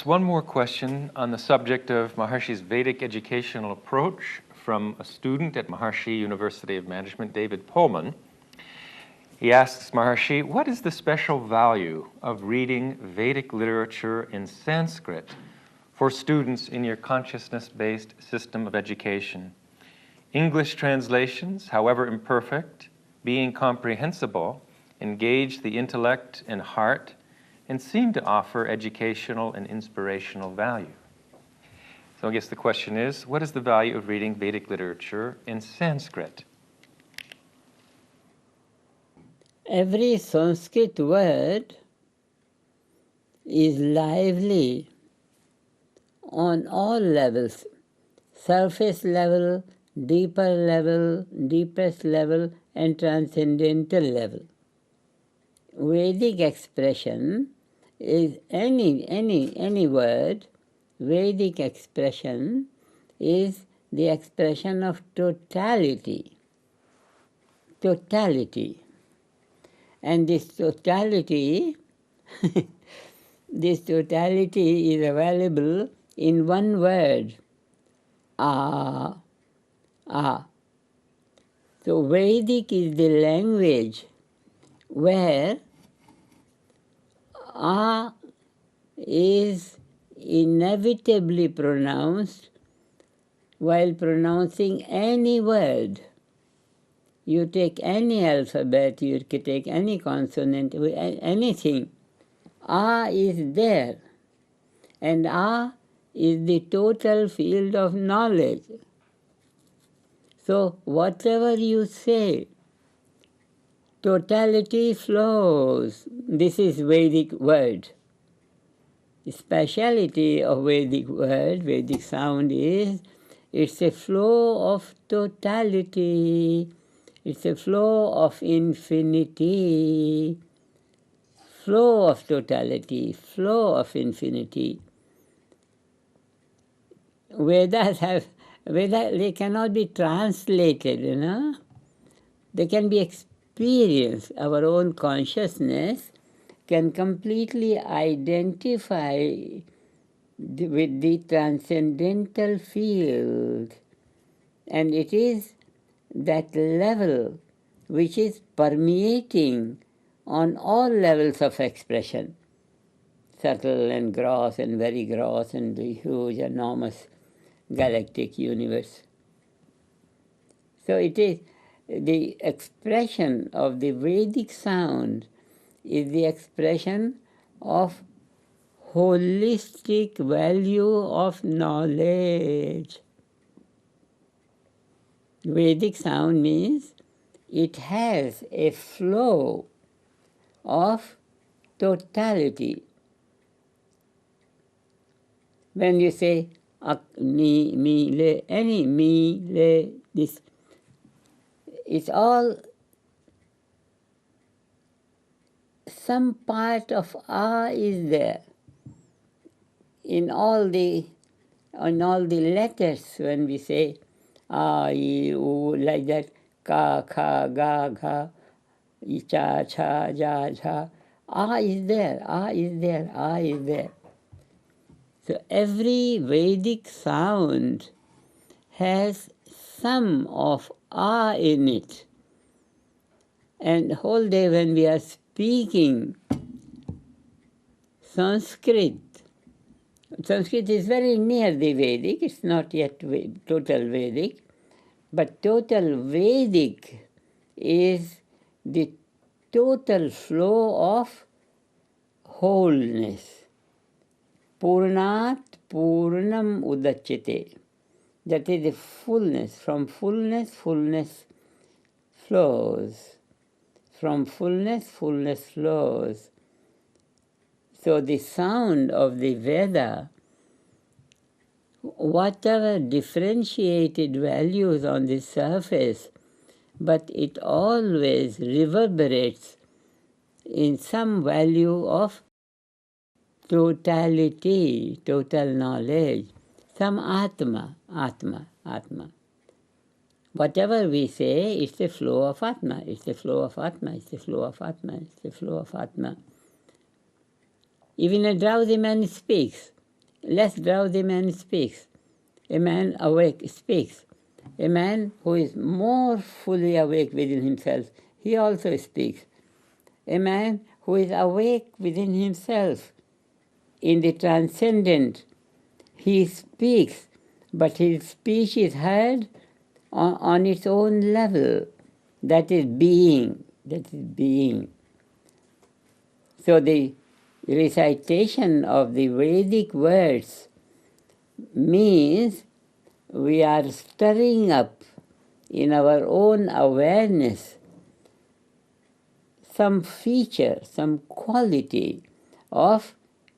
One more question on the subject of Maharishi's Vedic educational approach from a student at Maharishi University of Management, David Pohlman. He asks Maharishi, what is the special value of reading Vedic literature in Sanskrit for students in your consciousness-based system of education? English translations, however imperfect, being comprehensible, engage the intellect and heart and seem to offer educational and inspirational value. So I guess the question is, what is the value of reading Vedic literature in Sanskrit? Every Sanskrit word is lively on all levels, surface level, deeper level, deepest level, and transcendental level. Vedic expression is any word. Vedic expression is the expression of totality. Totality. And this totality, this totality is available in one word, ah. So Vedic is the language where ah is inevitably pronounced while pronouncing any word. You take any alphabet, you can take any consonant, anything. Ah is there. And ah is the total field of knowledge. So whatever you say, totality flows. This is Vedic word. The speciality of Vedic word, Vedic sound is, it's a flow of totality. It's a flow of infinity, flow of totality, flow of infinity. Vedas, they cannot be translated, you know. They can be experienced. Our own consciousness can completely identify with the transcendental field. And it is that level which is permeating on all levels of expression, subtle and gross and very gross and the huge, enormous galactic universe. So it is the expression of the Vedic sound is the expression of holistic value of knowledge. Vedic sound means it has a flow of totality. When you say ak, me, le, any me, le, this, it's all some part of ah is there in all the letters. When we say ah, I, u, like that, ka, kha, ga, gha, cha, cha, ja, jha, ah is there, ah is there, ah is there. So every Vedic sound has some of ah in it. And whole day when we are speaking Sanskrit is very near the Vedic. It's not yet total Vedic. But total Vedic is the total flow of wholeness. Purnat Purnam Udachyate. That is the fullness. From fullness, fullness flows. From fullness, fullness flows. So the sound of the Veda, whatever differentiated values on the surface, but it always reverberates in some value of totality, total knowledge, some Atma. Whatever we say, it's the flow of Atma, it's the flow of Atma, it's the flow of Atma, it's the flow of Atma. Even a drowsy man speaks. less drowsy man speaks. A man awake speaks. A man who is more fully awake within himself, he also speaks. A man who is awake within himself, in the transcendent, he speaks, but his speech is heard on its own level. That is being. That is being. So the recitation of the Vedic words means we are stirring up in our own awareness some feature, some quality of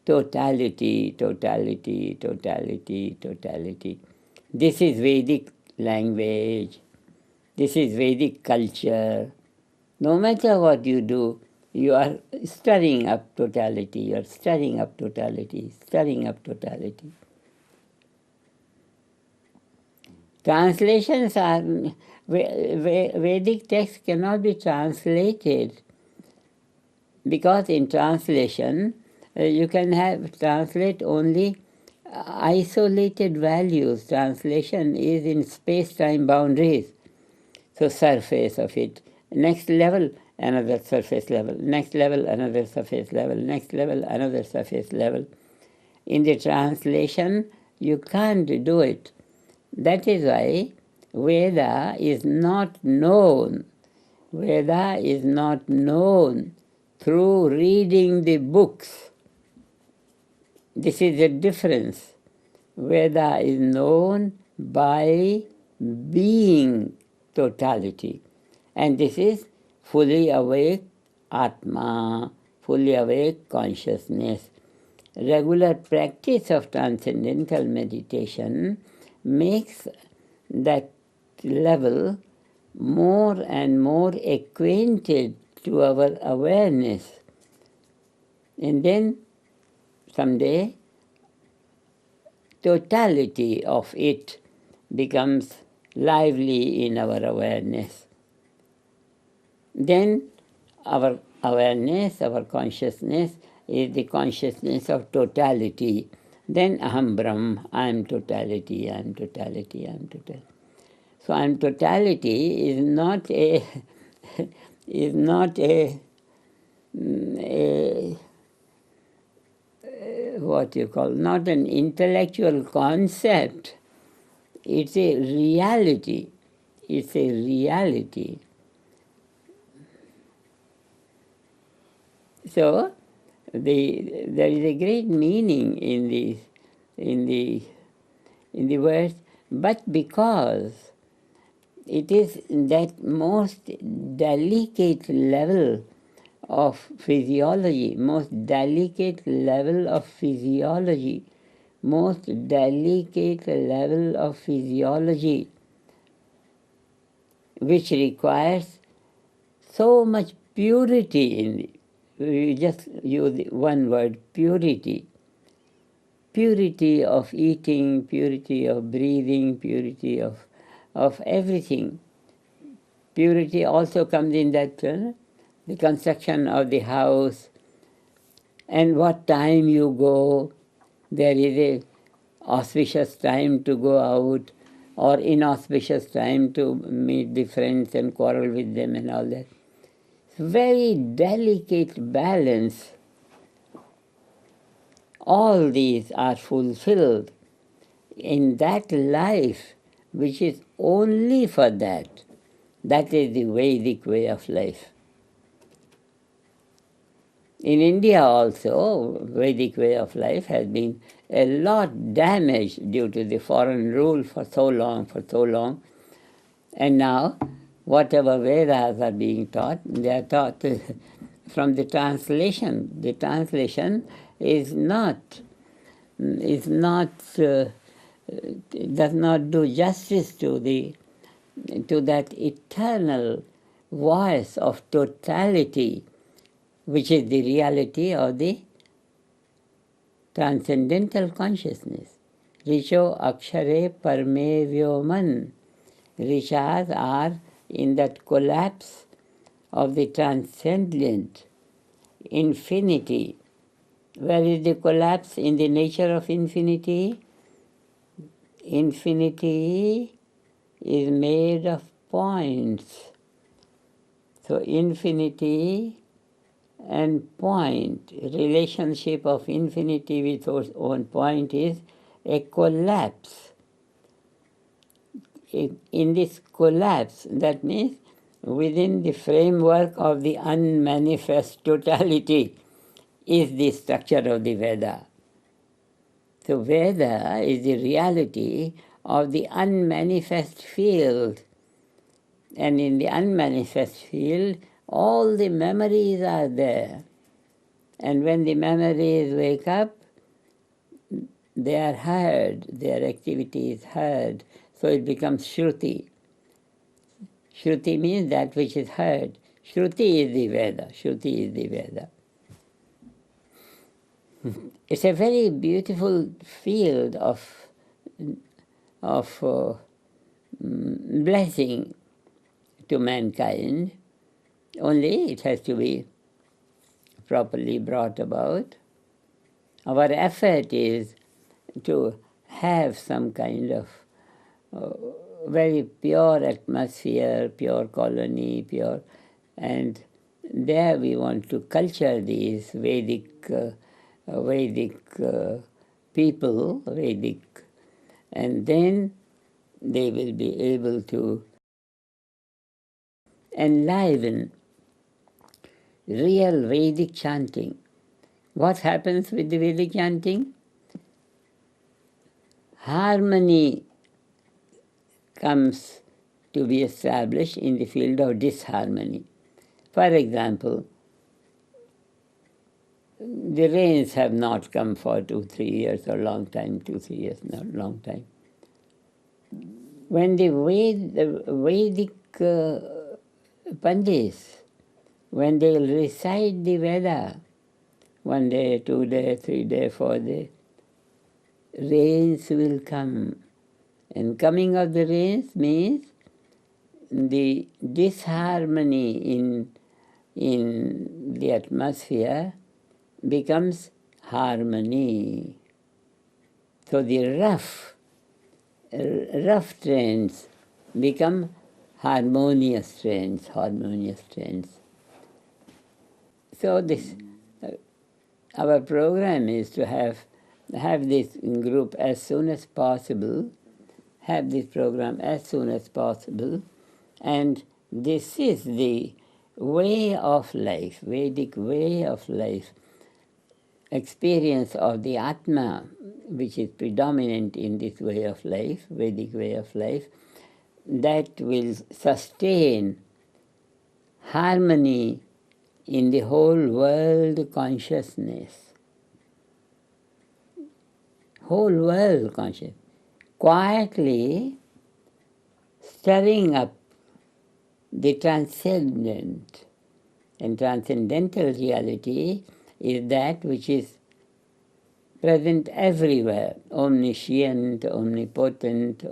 totality, totality, totality, totality. This is Vedic language. This is Vedic culture. No matter what you do, you are stirring up totality. You are stirring up totality, stirring up totality. Translations are, Vedic text cannot be translated because in translation you can translate only isolated values. Translation is in space-time boundaries. So surface of it, next level, another surface level, next level, another surface level, next level, another surface level. In the translation, you can't do it. That is why Veda is not known. Veda is not known through reading the books. This is the difference. Veda is known by being totality. And this is fully awake Atma, fully awake consciousness. Regular practice of transcendental meditation makes that level more and more acquainted to our awareness. And then someday totality of it becomes lively in our awareness. Then our awareness, our consciousness is the consciousness of totality. Then Aham Brahm, I am totality, I am totality, I am totality. So I am totality is not a is not a what you call, not an intellectual concept. It's a reality. It's a reality. So there is a great meaning in the words, but because it is that most delicate level of physiology, most delicate level of physiology, most delicate level of physiology, which requires so much purity in it. We just use one word, purity. Purity of eating, purity of breathing, purity of everything. Purity also comes in that the construction of the house and what time you go. There is a auspicious time to go out or inauspicious time to meet the friends and quarrel with them and all that. Very delicate balance. All these are fulfilled in that life which is only for that. That is the Vedic way of life. In India also, Vedic way of life has been a lot damaged due to the foreign rule for so long. And now, whatever Vedas are being taught, they are taught from the translation. The translation is not does not do justice to that eternal voice of totality, which is the reality of the transcendental consciousness. Richo akshare parme vyoman. Rishas are in that collapse of the transcendent infinity. Where is the collapse in the nature of infinity? Infinity is made of points. So infinity and point, relationship of infinity with its own point is a collapse. In this collapse, that means within the framework of the unmanifest totality is the structure of the Veda. So Veda is the reality of the unmanifest field. And in the unmanifest field, all the memories are there. And when the memories wake up, they are heard, their activity is heard. So it becomes Shruti. Shruti means that which is heard. Shruti is the Veda. Shruti is the Veda. It's a very beautiful field of blessing to mankind. Only it has to be properly brought about. Our effort is to have some kind of very pure atmosphere, pure colony, pure, and there we want to culture these Vedic people, and then they will be able to enliven real Vedic chanting. What happens with the Vedic chanting? Harmony comes to be established in the field of disharmony. For example, the rains have not come for 2-3 years, or long time, 2-3 years, not long time. When the Vedic Pandits, when they recite the Veda, 1 day, 2 day, 3 day, 4 day, rains will come. And coming of the rains means the disharmony in the atmosphere becomes harmony. So the rough trends become harmonious trends. So this, our program is to have this group as soon as possible, have this program as soon as possible, and this is the way of life, Vedic way of life, experience of the Atma, which is predominant in this way of life, Vedic way of life, that will sustain harmony in the whole world consciousness. Whole world consciousness. Quietly stirring up the transcendent. And transcendental reality is that which is present everywhere, omniscient, omnipotent,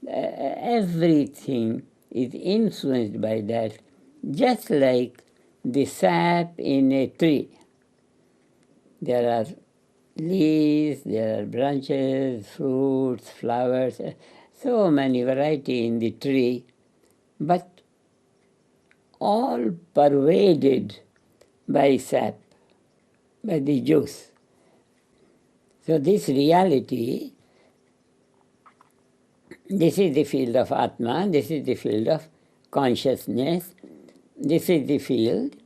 everything is influenced by that, just like the sap in a tree. There are leaves, there are branches, fruits, flowers, so many variety in the tree, but all pervaded by sap, by the juice. So this reality, this is the field of Atma, this is the field of consciousness, this is the field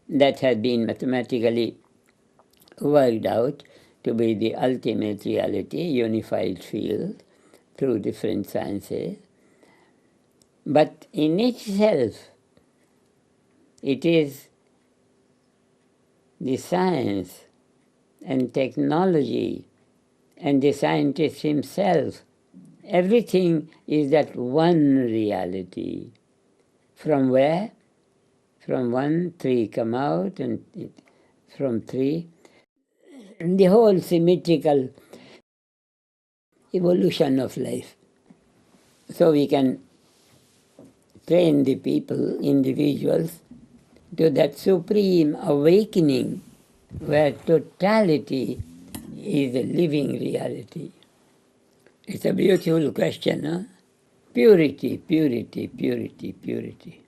that has been mathematically worked out to be the ultimate reality, unified field through different sciences. But in itself, it is the science and technology and the scientist himself. Everything is that one reality. From where? From one, three come out, and from three, and the whole symmetrical evolution of life. So we can train the people, individuals, to that supreme awakening where totality is a living reality? It's a beautiful question, huh? Purity, purity, purity, purity.